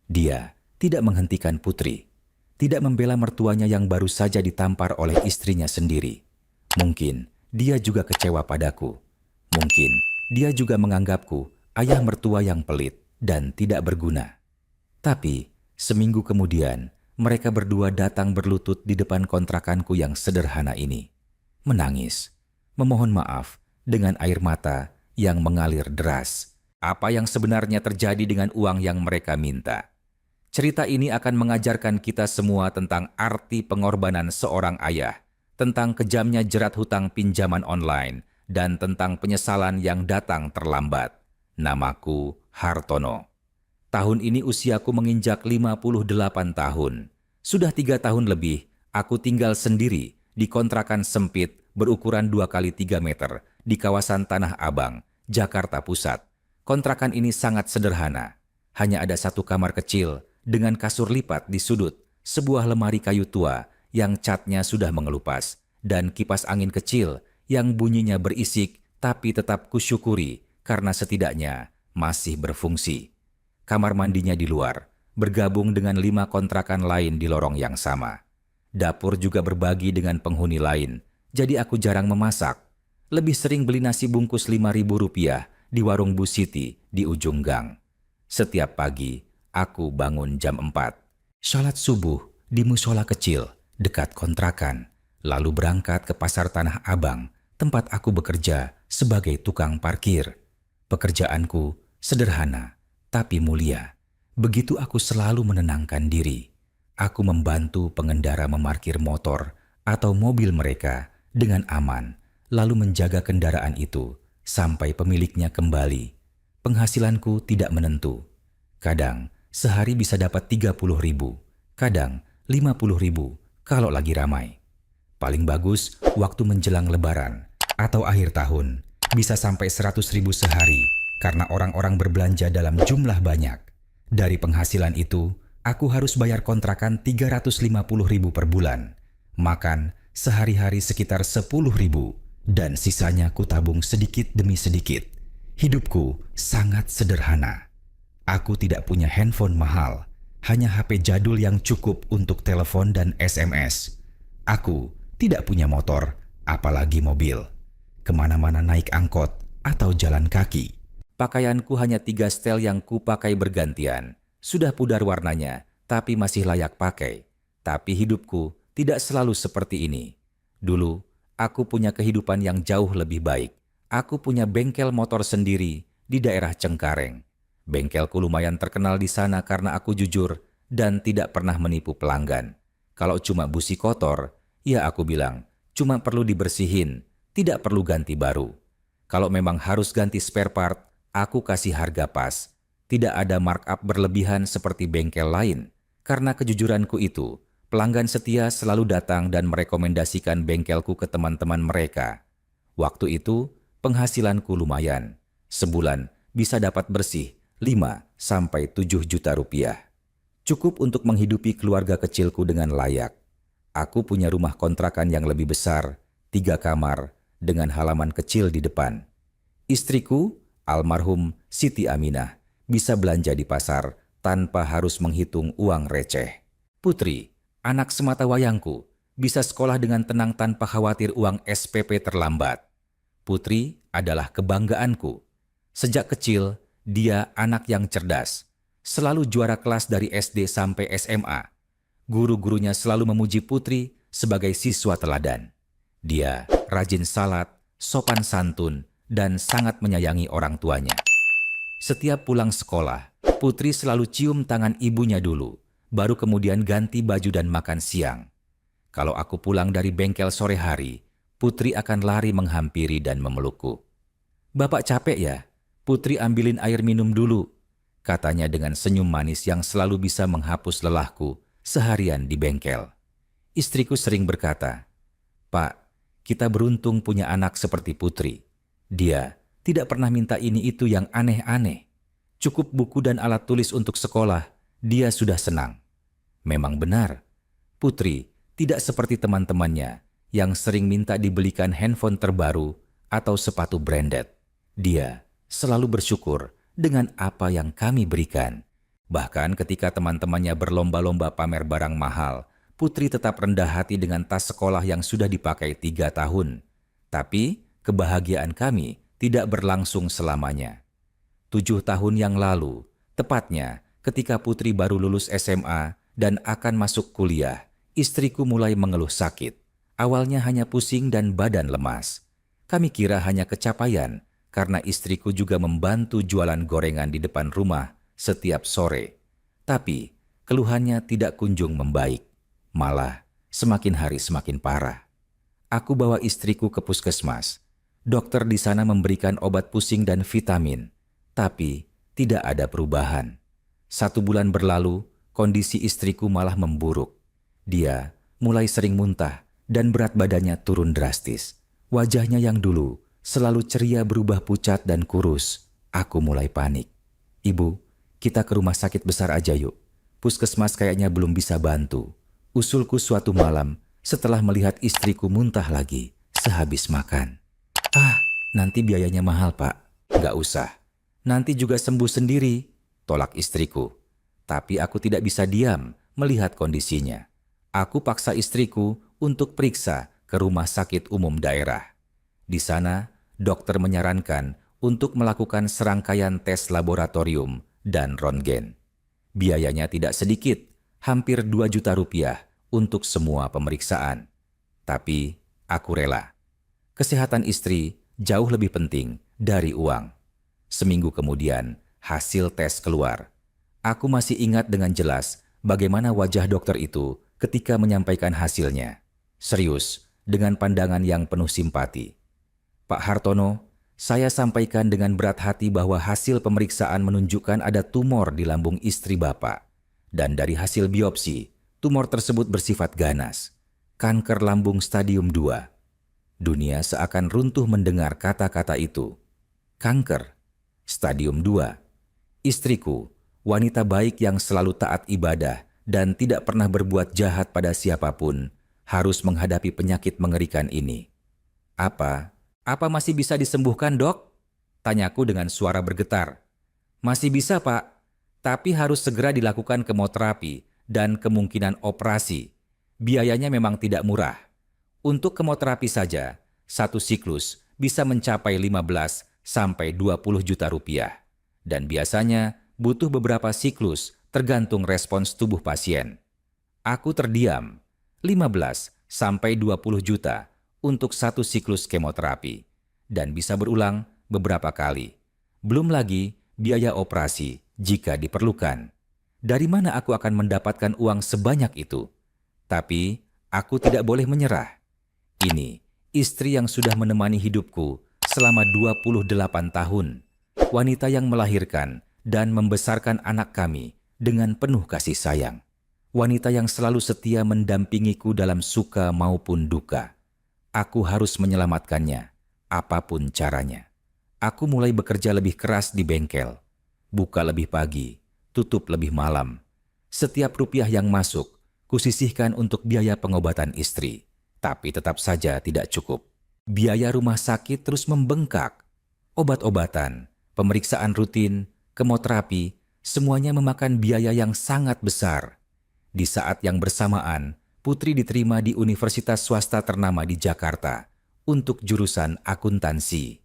Dia tidak menghentikan Putri, tidak membela mertuanya yang baru saja ditampar oleh istrinya sendiri. Mungkin dia juga kecewa padaku. Mungkin dia juga menganggapku ayah mertua yang pelit dan tidak berguna. Tapi seminggu kemudian, mereka berdua datang berlutut di depan kontrakanku yang sederhana ini. Menangis, memohon maaf dengan air mata yang mengalir deras. Apa yang sebenarnya terjadi dengan uang yang mereka minta? Cerita ini akan mengajarkan kita semua tentang arti pengorbanan seorang ayah, tentang kejamnya jerat hutang pinjaman online, dan tentang penyesalan yang datang terlambat. Namaku Hartono. Tahun ini usiaku menginjak 58 tahun. Sudah 3 tahun lebih, aku tinggal sendiri di kontrakan sempit berukuran 2x3 meter di kawasan Tanah Abang, Jakarta Pusat. Kontrakan ini sangat sederhana. Hanya ada 1 kamar kecil dengan kasur lipat di sudut, sebuah lemari kayu tua yang catnya sudah mengelupas, dan kipas angin kecil yang bunyinya berisik tapi tetap kusyukuri karena setidaknya masih berfungsi. Kamar mandinya di luar, bergabung dengan 5 kontrakan lain di lorong yang sama. Dapur juga berbagi dengan penghuni lain, jadi aku jarang memasak. Lebih sering beli nasi bungkus 5.000 rupiah di warung Bu Siti di ujung gang. Setiap pagi, aku bangun jam 4. Sholat subuh di musola kecil dekat kontrakan, lalu berangkat ke pasar Tanah Abang, tempat aku bekerja sebagai tukang parkir. Pekerjaanku sederhana, tapi mulia. Begitu aku selalu menenangkan diri. Aku membantu pengendara memarkir motor atau mobil mereka dengan aman, lalu menjaga kendaraan itu sampai pemiliknya kembali. Penghasilanku tidak menentu. Kadang sehari bisa dapat 30.000, kadang 50.000 kalau lagi ramai. Paling bagus waktu menjelang Lebaran atau akhir tahun bisa sampai 100.000 sehari karena orang-orang berbelanja dalam jumlah banyak. Dari penghasilan itu, aku harus bayar kontrakan 350.000 per bulan. Makan sehari-hari sekitar 10.000 dan sisanya kutabung sedikit demi sedikit. Hidupku sangat sederhana. Aku tidak punya handphone mahal, hanya HP jadul yang cukup untuk telepon dan SMS. Aku tidak punya motor, apalagi mobil. Kemana-mana naik angkot atau jalan kaki. Pakaianku hanya 3 setel yang kupakai bergantian. Sudah pudar warnanya, tapi masih layak pakai. Tapi hidupku tidak selalu seperti ini. Dulu, aku punya kehidupan yang jauh lebih baik. Aku punya bengkel motor sendiri di daerah Cengkareng. Bengkelku lumayan terkenal di sana karena aku jujur dan tidak pernah menipu pelanggan. Kalau cuma busi kotor, ya aku bilang, cuma perlu dibersihin, tidak perlu ganti baru. Kalau memang harus ganti spare part, aku kasih harga pas. Tidak ada markup berlebihan seperti bengkel lain. Karena kejujuranku itu, pelanggan setia selalu datang dan merekomendasikan bengkelku ke teman-teman mereka. Waktu itu, penghasilanku lumayan. Sebulan bisa dapat bersih 5 sampai 7 juta rupiah. Cukup untuk menghidupi keluarga kecilku dengan layak. Aku punya rumah kontrakan yang lebih besar, 3 kamar, dengan halaman kecil di depan. Istriku, almarhum Siti Aminah, bisa belanja di pasar tanpa harus menghitung uang receh. Putri, anak semata wayangku, bisa sekolah dengan tenang tanpa khawatir uang SPP terlambat. Putri adalah kebanggaanku. Sejak kecil, dia anak yang cerdas. Selalu juara kelas dari SD sampai SMA. Guru-gurunya selalu memuji Putri sebagai siswa teladan. Dia rajin salat, sopan santun, dan sangat menyayangi orang tuanya. Setiap pulang sekolah, Putri selalu cium tangan ibunya dulu, baru kemudian ganti baju dan makan siang. Kalau aku pulang dari bengkel sore hari, Putri akan lari menghampiri dan memelukku. "Bapak capek ya? Putri ambilin air minum dulu," katanya dengan senyum manis yang selalu bisa menghapus lelahku seharian di bengkel. Istriku sering berkata, "Pak, kita beruntung punya anak seperti Putri. Dia tidak pernah minta ini itu yang aneh-aneh. Cukup buku dan alat tulis untuk sekolah, dia sudah senang." Memang benar, Putri tidak seperti teman-temannya yang sering minta dibelikan handphone terbaru atau sepatu branded. Dia selalu bersyukur dengan apa yang kami berikan. Bahkan ketika teman-temannya berlomba-lomba pamer barang mahal, Putri tetap rendah hati dengan tas sekolah yang sudah dipakai 3 tahun. Tapi kebahagiaan kami tidak berlangsung selamanya. 7 tahun yang lalu, tepatnya ketika Putri baru lulus SMA dan akan masuk kuliah, istriku mulai mengeluh sakit. Awalnya hanya pusing dan badan lemas. Kami kira hanya kecapaian karena istriku juga membantu jualan gorengan di depan rumah setiap sore. Tapi keluhannya tidak kunjung membaik. Malah semakin hari semakin parah. Aku bawa istriku ke puskesmas. Dokter di sana memberikan obat pusing dan vitamin. Tapi tidak ada perubahan. 1 bulan berlalu, kondisi istriku malah memburuk. Dia mulai sering muntah dan berat badannya turun drastis. Wajahnya yang dulu selalu ceria berubah pucat dan kurus. Aku mulai panik. "Ibu, kita ke rumah sakit besar aja yuk. Puskesmas kayaknya belum bisa bantu," usulku suatu malam setelah melihat istriku muntah lagi sehabis makan. "Ah, nanti biayanya mahal, Pak." "Nggak usah. Nanti juga sembuh sendiri," tolak istriku. Tapi aku tidak bisa diam melihat kondisinya. Aku paksa istriku untuk periksa ke rumah sakit umum daerah. Di sana, dokter menyarankan untuk melakukan serangkaian tes laboratorium dan röntgen. Biayanya tidak sedikit, hampir 2 juta rupiah untuk semua pemeriksaan. Tapi aku rela. Kesehatan istri jauh lebih penting dari uang. Seminggu kemudian, hasil tes keluar. Aku masih ingat dengan jelas bagaimana wajah dokter itu ketika menyampaikan hasilnya. Serius, dengan pandangan yang penuh simpati. "Pak Hartono, saya sampaikan dengan berat hati bahwa hasil pemeriksaan menunjukkan ada tumor di lambung istri Bapak. Dan dari hasil biopsi, tumor tersebut bersifat ganas. Kanker lambung stadium 2. Dunia seakan runtuh mendengar kata-kata itu. Kanker, stadium 2. Istriku, wanita baik yang selalu taat ibadah dan tidak pernah berbuat jahat pada siapapun, harus menghadapi penyakit mengerikan ini. Apa masih bisa disembuhkan, Dok?" Tanyaku dengan suara bergetar. "Masih bisa, Pak. Tapi harus segera dilakukan kemoterapi dan kemungkinan operasi. Biayanya memang tidak murah. Untuk kemoterapi saja, 1 siklus bisa mencapai 15 sampai 20 juta rupiah. Dan biasanya butuh beberapa siklus tergantung respons tubuh pasien." Aku terdiam. 15 sampai 20 juta untuk 1 siklus kemoterapi. dan bisa berulang beberapa kali. Belum lagi biaya operasi jika diperlukan. Dari mana aku akan mendapatkan uang sebanyak itu? Tapi aku tidak boleh menyerah. Ini istri yang sudah menemani hidupku selama 28 tahun. Wanita yang melahirkan dan membesarkan anak kami dengan penuh kasih sayang. Wanita yang selalu setia mendampingiku dalam suka maupun duka. Aku harus menyelamatkannya, apapun caranya. Aku mulai bekerja lebih keras di bengkel. Buka lebih pagi, tutup lebih malam. Setiap rupiah yang masuk, kusisihkan untuk biaya pengobatan istri. Tapi tetap saja tidak cukup. Biaya rumah sakit terus membengkak. Obat-obatan, pemeriksaan rutin, kemoterapi, semuanya memakan biaya yang sangat besar. Di saat yang bersamaan, Putri diterima di universitas swasta ternama di Jakarta untuk jurusan akuntansi.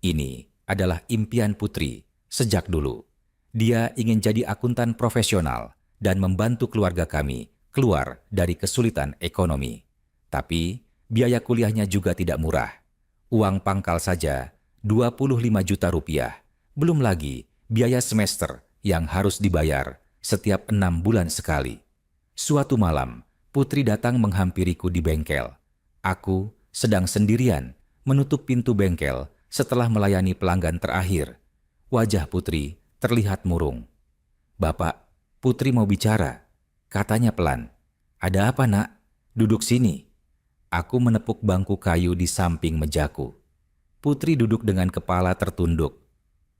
Ini adalah impian Putri sejak dulu. Dia ingin jadi akuntan profesional dan membantu keluarga kami keluar dari kesulitan ekonomi. Tapi biaya kuliahnya juga tidak murah. Uang pangkal saja 25 juta rupiah. Belum lagi biaya semester yang harus dibayar setiap 6 bulan sekali. Suatu malam, Putri datang menghampiriku di bengkel. Aku sedang sendirian menutup pintu bengkel setelah melayani pelanggan terakhir. Wajah Putri terlihat murung. "Bapak, Putri mau bicara," katanya pelan. "Ada apa, Nak? Duduk sini." Aku menepuk bangku kayu di samping mejaku. Putri duduk dengan kepala tertunduk.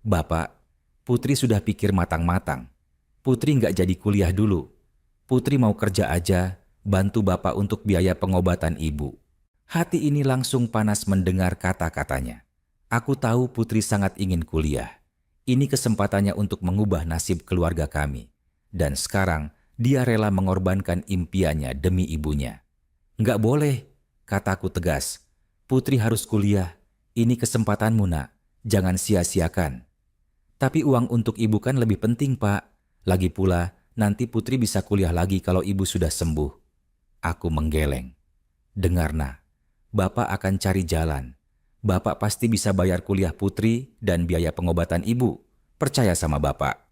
"Bapak, Putri sudah pikir matang-matang. Putri nggak jadi kuliah dulu. Putri mau kerja aja, bantu Bapak untuk biaya pengobatan Ibu." Hati ini langsung panas mendengar kata-katanya. Aku tahu Putri sangat ingin kuliah. Ini kesempatannya untuk mengubah nasib keluarga kami. Dan sekarang dia rela mengorbankan impiannya demi ibunya. "Nggak boleh," kataku tegas. "Putri harus kuliah. Ini kesempatanmu, Nak. Jangan sia-siakan." "Tapi uang untuk ibu kan lebih penting, Pak. Lagi pula, nanti Putri bisa kuliah lagi kalau ibu sudah sembuh." Aku menggeleng. "Dengar, Nak. Bapak akan cari jalan. Bapak pasti bisa bayar kuliah Putri dan biaya pengobatan ibu. Percaya sama Bapak."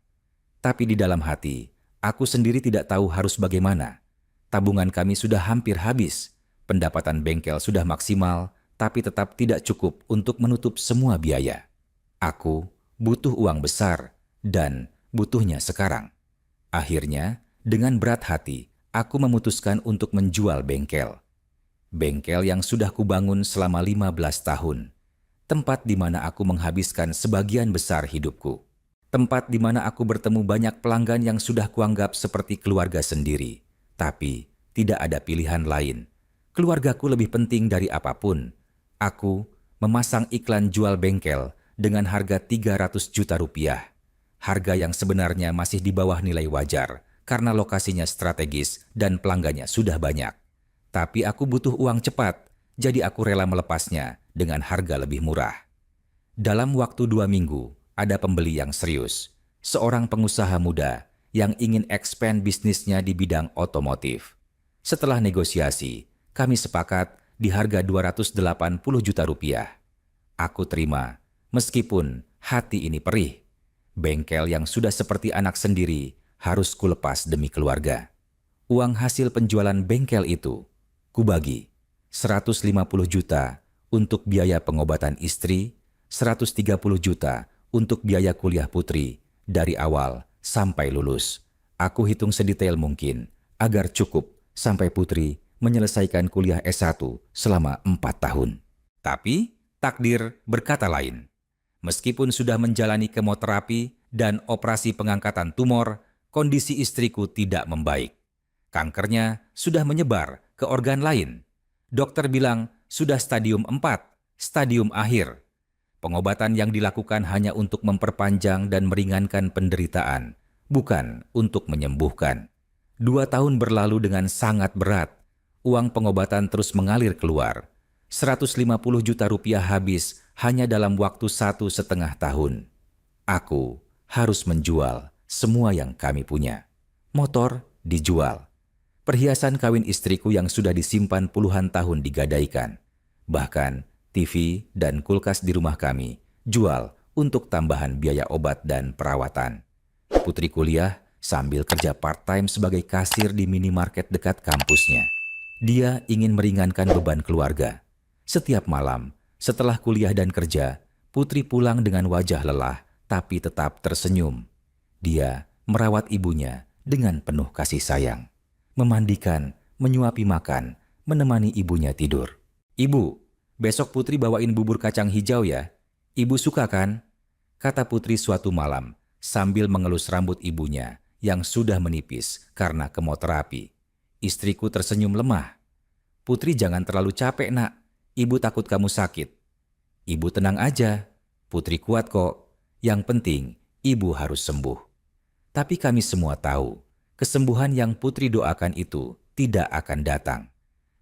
Tapi di dalam hati, aku sendiri tidak tahu harus bagaimana. Tabungan kami sudah hampir habis. Pendapatan bengkel sudah maksimal, tapi tetap tidak cukup untuk menutup semua biaya. Aku butuh uang besar dan butuhnya sekarang. Akhirnya, dengan berat hati, aku memutuskan untuk menjual bengkel. Bengkel yang sudah kubangun selama 15 tahun. Tempat di mana aku menghabiskan sebagian besar hidupku. Tempat di mana aku bertemu banyak pelanggan yang sudah kuanggap seperti keluarga sendiri. Tapi tidak ada pilihan lain. Keluargaku lebih penting dari apapun. Aku memasang iklan jual bengkel dengan harga 300 juta rupiah. Harga yang sebenarnya masih di bawah nilai wajar karena lokasinya strategis dan pelanggannya sudah banyak. Tapi aku butuh uang cepat, jadi aku rela melepasnya dengan harga lebih murah. Dalam waktu 2 minggu, ada pembeli yang serius. Seorang pengusaha muda yang ingin expand bisnisnya di bidang otomotif. Setelah negosiasi, kami sepakat di harga 280 juta rupiah. Aku terima, meskipun hati ini perih. Bengkel yang sudah seperti anak sendiri harus kulepas demi keluarga. Uang hasil penjualan bengkel itu kubagi 150 juta untuk biaya pengobatan istri, 130 juta untuk biaya kuliah Putri dari awal sampai lulus. Aku hitung sedetail mungkin agar cukup sampai Putri menyelesaikan kuliah S1 selama 4 tahun. Tapi takdir berkata lain. Meskipun sudah menjalani kemoterapi dan operasi pengangkatan tumor, kondisi istriku tidak membaik. Kankernya sudah menyebar ke organ lain. Dokter bilang sudah stadium 4, stadium akhir. Pengobatan yang dilakukan hanya untuk memperpanjang dan meringankan penderitaan, bukan untuk menyembuhkan. 2 tahun berlalu dengan sangat berat. Uang pengobatan terus mengalir keluar. 150 juta rupiah habis hanya dalam waktu 1,5 tahun. Aku harus menjual semua yang kami punya. Motor dijual. Perhiasan kawin istriku yang sudah disimpan puluhan tahun digadaikan. Bahkan TV, dan kulkas di rumah kami jual untuk tambahan biaya obat dan perawatan. Putri kuliah sambil kerja part-time sebagai kasir di minimarket dekat kampusnya. Dia ingin meringankan beban keluarga. Setiap malam, setelah kuliah dan kerja, Putri pulang dengan wajah lelah tapi tetap tersenyum. Dia merawat ibunya dengan penuh kasih sayang. Memandikan, menyuapi makan, menemani ibunya tidur. "Ibu, besok Putri bawain bubur kacang hijau ya. Ibu suka kan?" kata Putri suatu malam sambil mengelus rambut ibunya yang sudah menipis karena kemoterapi. Istriku tersenyum lemah. "Putri jangan terlalu capek, Nak. Ibu takut kamu sakit." "Ibu tenang aja. Putri kuat kok. Yang penting, ibu harus sembuh." Tapi kami semua tahu, kesembuhan yang Putri doakan itu tidak akan datang.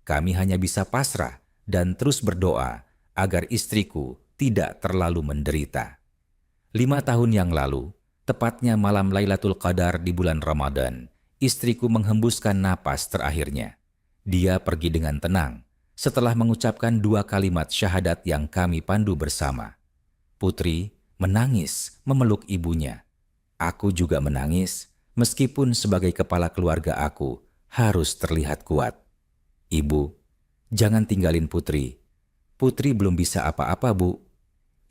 Kami hanya bisa pasrah dan terus berdoa agar istriku tidak terlalu menderita. 5 tahun yang lalu, tepatnya malam Lailatul Qadar di bulan Ramadan, istriku menghembuskan napas terakhirnya. Dia pergi dengan tenang setelah mengucapkan 2 kalimat syahadat yang kami pandu bersama. Putri menangis memeluk ibunya. Aku juga menangis, meskipun sebagai kepala keluarga aku harus terlihat kuat. "Ibu, jangan tinggalin Putri. Putri belum bisa apa-apa, Bu,"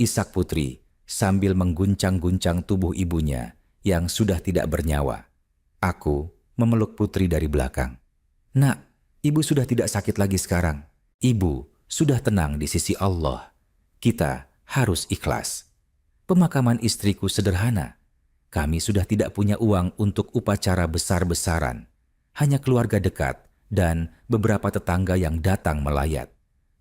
isak Putri sambil mengguncang-guncang tubuh ibunya yang sudah tidak bernyawa. Aku memeluk Putri dari belakang. "Nak, ibu sudah tidak sakit lagi sekarang. Ibu sudah tenang di sisi Allah. Kita harus ikhlas." Pemakaman istriku sederhana. Kami sudah tidak punya uang untuk upacara besar-besaran. Hanya keluarga dekat dan beberapa tetangga yang datang melayat.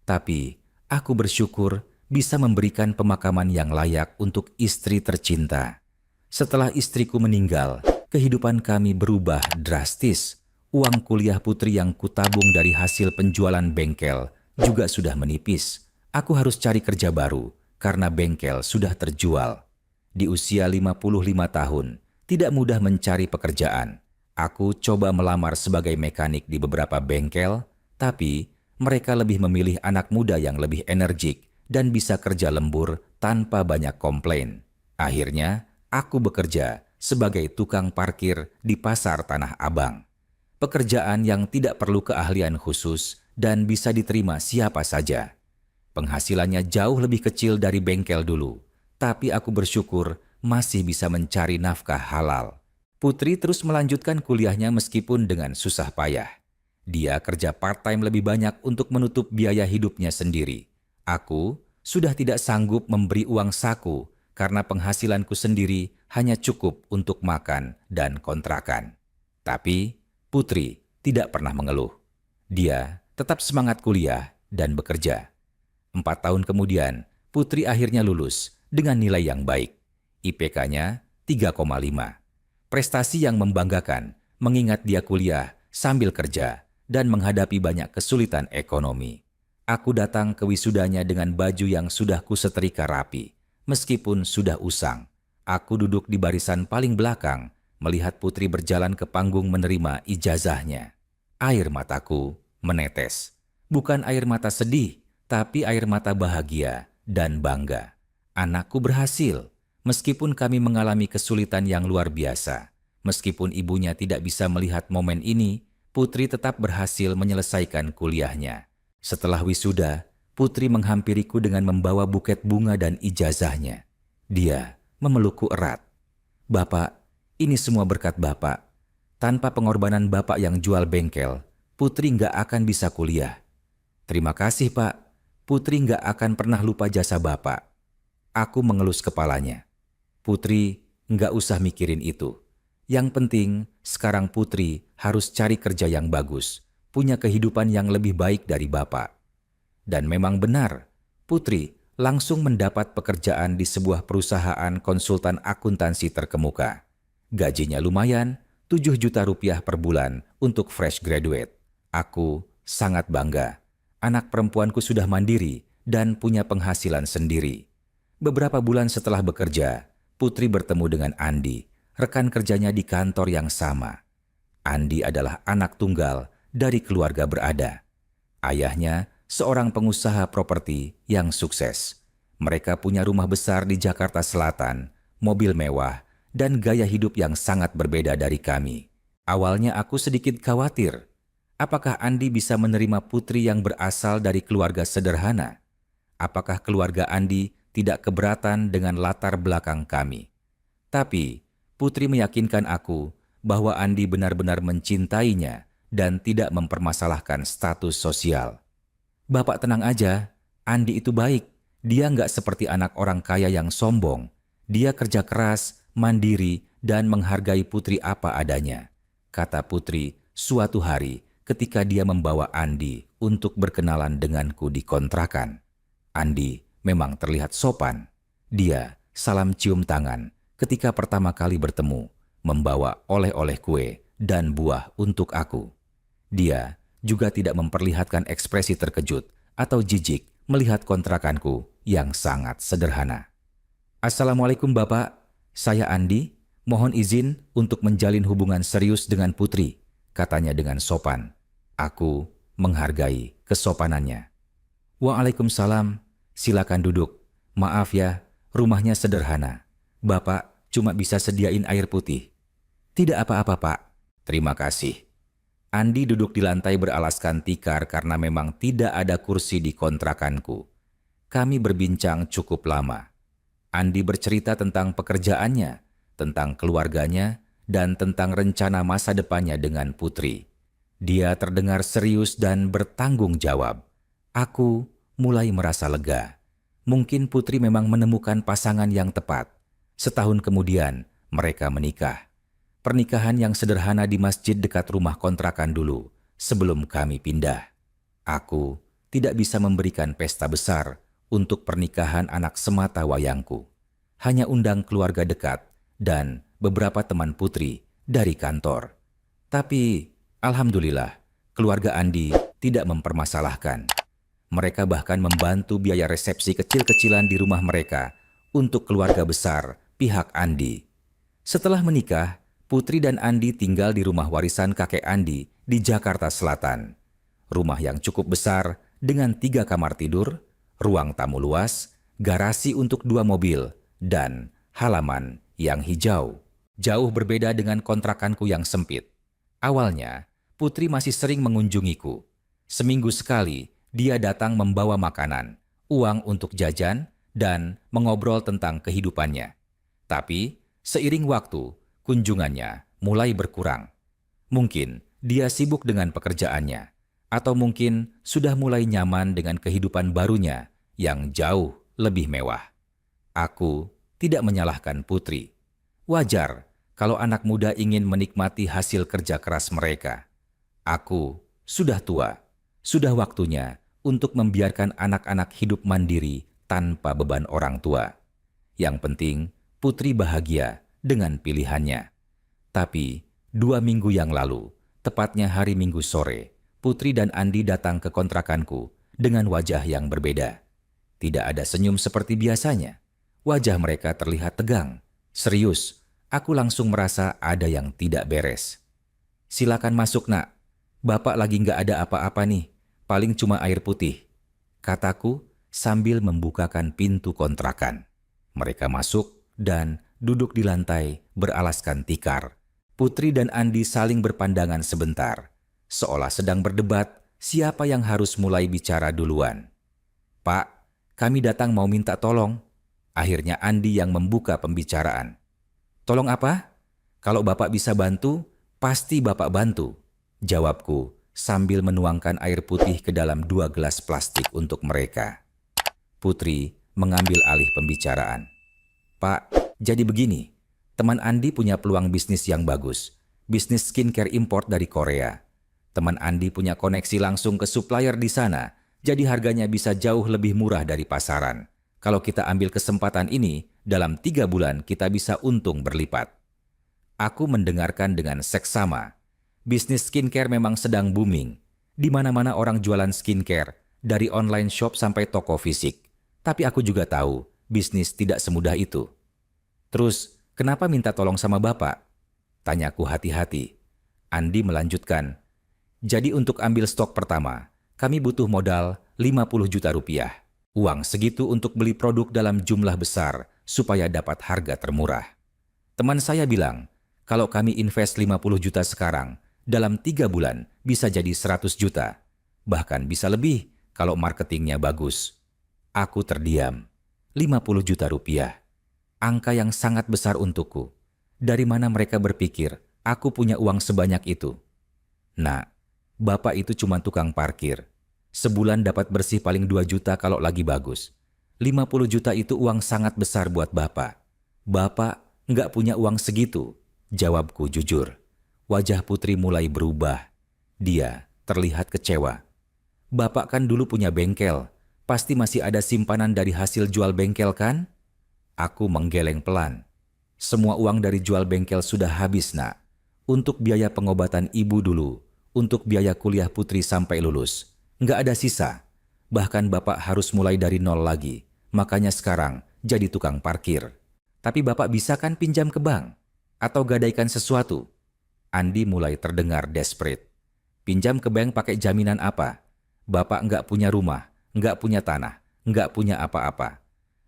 Tapi aku bersyukur bisa memberikan pemakaman yang layak untuk istri tercinta. Setelah istriku meninggal, kehidupan kami berubah drastis. Uang kuliah Putri yang kutabung dari hasil penjualan bengkel juga sudah menipis. Aku harus cari kerja baru karena bengkel sudah terjual. Di usia 55 tahun, tidak mudah mencari pekerjaan. Aku coba melamar sebagai mekanik di beberapa bengkel, tapi mereka lebih memilih anak muda yang lebih energik dan bisa kerja lembur tanpa banyak komplain. Akhirnya, aku bekerja sebagai tukang parkir di Pasar Tanah Abang. Pekerjaan yang tidak perlu keahlian khusus dan bisa diterima siapa saja. Penghasilannya jauh lebih kecil dari bengkel dulu. Tapi aku bersyukur masih bisa mencari nafkah halal. Putri terus melanjutkan kuliahnya meskipun dengan susah payah. Dia kerja part-time lebih banyak untuk menutup biaya hidupnya sendiri. Aku sudah tidak sanggup memberi uang saku karena penghasilanku sendiri hanya cukup untuk makan dan kontrakan. Tapi Putri tidak pernah mengeluh. Dia tetap semangat kuliah dan bekerja. 4 tahun kemudian, Putri akhirnya lulus dengan nilai yang baik. IPK-nya 3,5. Prestasi yang membanggakan mengingat dia kuliah sambil kerja dan menghadapi banyak kesulitan ekonomi. Aku datang ke wisudanya dengan baju yang sudah kusetrika rapi. Meskipun sudah usang, aku duduk di barisan paling belakang melihat Putri berjalan ke panggung menerima ijazahnya. Air mataku menetes. Bukan air mata sedih, tapi air mata bahagia dan bangga. Anakku berhasil, meskipun kami mengalami kesulitan yang luar biasa. Meskipun ibunya tidak bisa melihat momen ini, Putri tetap berhasil menyelesaikan kuliahnya. Setelah wisuda, Putri menghampiriku dengan membawa buket bunga dan ijazahnya. Dia memelukku erat. "Bapak, ini semua berkat Bapak. Tanpa pengorbanan Bapak yang jual bengkel, Putri nggak akan bisa kuliah." "Terima kasih, Pak. Putri nggak akan pernah lupa jasa Bapak." Aku mengelus kepalanya. "Putri nggak usah mikirin itu. Yang penting sekarang Putri harus cari kerja yang bagus, punya kehidupan yang lebih baik dari Bapak." Dan memang benar, Putri langsung mendapat pekerjaan di sebuah perusahaan konsultan akuntansi terkemuka. Gajinya lumayan, 7 juta rupiah per bulan untuk fresh graduate. Aku sangat bangga. Anak perempuanku sudah mandiri dan punya penghasilan sendiri. Beberapa bulan setelah bekerja, Putri bertemu dengan Andi, rekan kerjanya di kantor yang sama. Andi adalah anak tunggal dari keluarga berada. Ayahnya seorang pengusaha properti yang sukses. Mereka punya rumah besar di Jakarta Selatan, mobil mewah, dan gaya hidup yang sangat berbeda dari kami. Awalnya aku sedikit khawatir. Apakah Andi bisa menerima putri yang berasal dari keluarga sederhana? Apakah keluarga Andi tidak keberatan dengan latar belakang kami? Tapi, putri meyakinkan aku bahwa Andi benar-benar mencintainya dan tidak mempermasalahkan status sosial. Bapak tenang aja, Andi itu baik. Dia nggak seperti anak orang kaya yang sombong. Dia kerja keras, mandiri, dan menghargai putri apa adanya, kata putri suatu hari ketika dia membawa Andi untuk berkenalan denganku di kontrakan. Andi memang terlihat sopan. Dia salam cium tangan ketika pertama kali bertemu, membawa oleh-oleh kue dan buah untuk aku. Dia juga tidak memperlihatkan ekspresi terkejut atau jijik melihat kontrakanku yang sangat sederhana. Assalamualaikum Bapak, saya Andi, mohon izin untuk menjalin hubungan serius dengan putri, katanya dengan sopan. Aku menghargai kesopanannya. Waalaikumsalam, silakan duduk. Maaf ya, rumahnya sederhana. Bapak cuma bisa sediain air putih. Tidak apa-apa Pak, terima kasih. Andi duduk di lantai beralaskan tikar karena memang tidak ada kursi di kontrakanku. Kami berbincang cukup lama. Andi bercerita tentang pekerjaannya, tentang keluarganya, dan tentang rencana masa depannya dengan putri. Dia terdengar serius dan bertanggung jawab. Aku mulai merasa lega. Mungkin putri memang menemukan pasangan yang tepat. Setahun kemudian, mereka menikah. Pernikahan yang sederhana di masjid dekat rumah kontrakan dulu, sebelum kami pindah. Aku tidak bisa memberikan pesta besar untuk pernikahan anak semata wayangku. Hanya undang keluarga dekat dan beberapa teman putri dari kantor. Tapi, alhamdulillah, keluarga Andi tidak mempermasalahkan. Mereka bahkan membantu biaya resepsi kecil-kecilan di rumah mereka untuk keluarga besar pihak Andi. Setelah menikah, Putri dan Andi tinggal di rumah warisan kakek Andi di Jakarta Selatan. Rumah yang cukup besar dengan 3 kamar tidur, ruang tamu luas, garasi untuk 2 mobil, dan halaman yang hijau. Jauh berbeda dengan kontrakanku yang sempit. Awalnya, Putri masih sering mengunjungiku. Seminggu sekali, dia datang membawa makanan, uang untuk jajan, dan mengobrol tentang kehidupannya. Tapi, seiring waktu, kunjungannya mulai berkurang. Mungkin dia sibuk dengan pekerjaannya, atau mungkin sudah mulai nyaman dengan kehidupan barunya yang jauh lebih mewah. Aku tidak menyalahkan Putri. Wajar kalau anak muda ingin menikmati hasil kerja keras mereka. Aku sudah tua, sudah waktunya untuk membiarkan anak-anak hidup mandiri tanpa beban orang tua. Yang penting, Putri bahagia dengan pilihannya. Tapi 2 minggu yang lalu, tepatnya hari Minggu sore, Putri dan Andi datang ke kontrakanku dengan wajah yang berbeda. Tidak ada senyum seperti biasanya. Wajah mereka terlihat tegang, serius. Aku langsung merasa ada yang tidak beres. Silakan masuk nak, Bapak lagi nggak ada apa-apa nih, paling cuma air putih, kataku sambil membukakan pintu kontrakan. Mereka masuk dan duduk di lantai beralaskan tikar. Putri dan Andi saling berpandangan sebentar, seolah sedang berdebat siapa yang harus mulai bicara duluan. Pak, kami datang mau minta tolong. Akhirnya Andi yang membuka pembicaraan. Tolong apa? Kalau Bapak bisa bantu, pasti Bapak bantu, jawabku sambil menuangkan air putih ke dalam 2 gelas plastik untuk mereka. Putri mengambil alih pembicaraan. Pak, jadi begini, teman Andi punya peluang bisnis yang bagus, bisnis skincare import dari Korea. Teman Andi punya koneksi langsung ke supplier di sana, jadi harganya bisa jauh lebih murah dari pasaran. Kalau kita ambil kesempatan ini, dalam 3 bulan kita bisa untung berlipat. Aku mendengarkan dengan seksama. Bisnis skincare memang sedang booming. Di mana-mana orang jualan skincare, dari online shop sampai toko fisik. Tapi aku juga tahu, bisnis tidak semudah itu. Terus, kenapa minta tolong sama Bapak? Tanyaku hati-hati. Andi melanjutkan. Jadi untuk ambil stok pertama, kami butuh modal 50 juta rupiah. Uang segitu untuk beli produk dalam jumlah besar supaya dapat harga termurah. Teman saya bilang, kalau kami invest 50 juta sekarang, dalam 3 bulan bisa jadi 100 juta. Bahkan bisa lebih kalau marketingnya bagus. Aku terdiam. 50 juta rupiah. Angka yang sangat besar untukku. Dari mana mereka berpikir aku punya uang sebanyak itu? Nah, bapak itu cuma tukang parkir. Sebulan dapat bersih paling 2 juta kalau lagi bagus. 50 juta itu uang sangat besar buat bapak. Bapak nggak punya uang segitu, jawabku jujur. Wajah Putri mulai berubah. Dia terlihat kecewa. Bapak kan dulu punya bengkel. Pasti masih ada simpanan dari hasil jual bengkel kan? Aku menggeleng pelan. Semua uang dari jual bengkel sudah habis, Nak. Untuk biaya pengobatan ibu dulu. Untuk biaya kuliah Putri sampai lulus. Nggak ada sisa. Bahkan bapak harus mulai dari nol lagi. Makanya sekarang jadi tukang parkir. Tapi bapak bisa kan pinjam ke bank? Atau gadaikan sesuatu? Andi mulai terdengar desperate. Pinjam ke bank pakai jaminan apa? Bapak nggak punya rumah, nggak punya tanah, nggak punya apa-apa.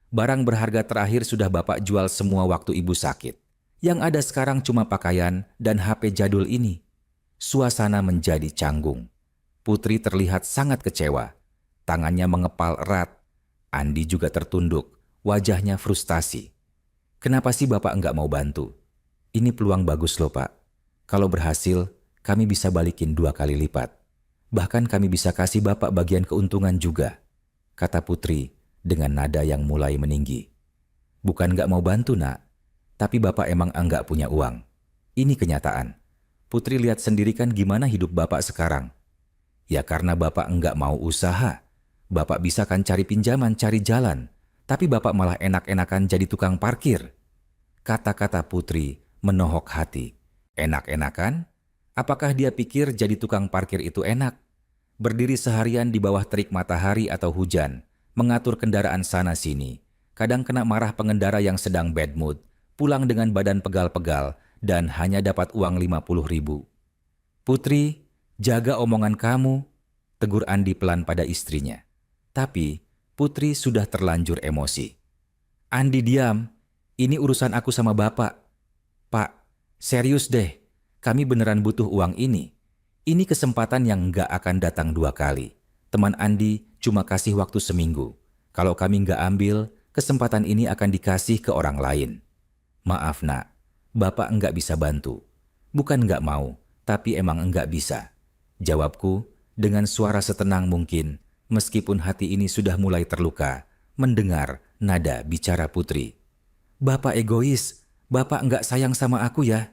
Barang berharga terakhir sudah bapak jual semua waktu ibu sakit. Yang ada sekarang cuma pakaian dan HP jadul ini. Suasana menjadi canggung. Putri terlihat sangat kecewa. Tangannya mengepal erat. Andi juga tertunduk, wajahnya frustasi. Kenapa sih bapak nggak mau bantu? Ini peluang bagus loh pak. Kalau berhasil, kami bisa balikin 2 kali lipat. Bahkan kami bisa kasih bapak bagian keuntungan juga, kata Putri dengan nada yang mulai meninggi. Bukan nggak mau bantu nak, tapi bapak emang enggak punya uang. Ini kenyataan. Putri lihat sendiri kan gimana hidup bapak sekarang. Ya karena bapak enggak mau usaha. Bapak bisa kan cari pinjaman, cari jalan. Tapi bapak malah enak-enakan jadi tukang parkir. Kata-kata Putri menohok hati. Enak-enakan? Apakah dia pikir jadi tukang parkir itu enak? Berdiri seharian di bawah terik matahari atau hujan, mengatur kendaraan sana-sini. Kadang kena marah pengendara yang sedang bad mood, pulang dengan badan pegal-pegal, dan hanya dapat uang 50.000. Putri, jaga omongan kamu, tegur Andi pelan pada istrinya. Tapi Putri sudah terlanjur emosi. Andi diam, ini urusan aku sama bapak. Pak, serius deh, kami beneran butuh uang ini. Ini kesempatan yang nggak akan datang 2 kali. Teman Andi cuma kasih waktu seminggu. Kalau kami nggak ambil, kesempatan ini akan dikasih ke orang lain. Maaf nak, bapak nggak bisa bantu. Bukan nggak mau, tapi emang nggak bisa. Jawabku dengan suara setenang mungkin, meskipun hati ini sudah mulai terluka, mendengar nada bicara Putri. Bapak egois, bapak nggak sayang sama aku ya.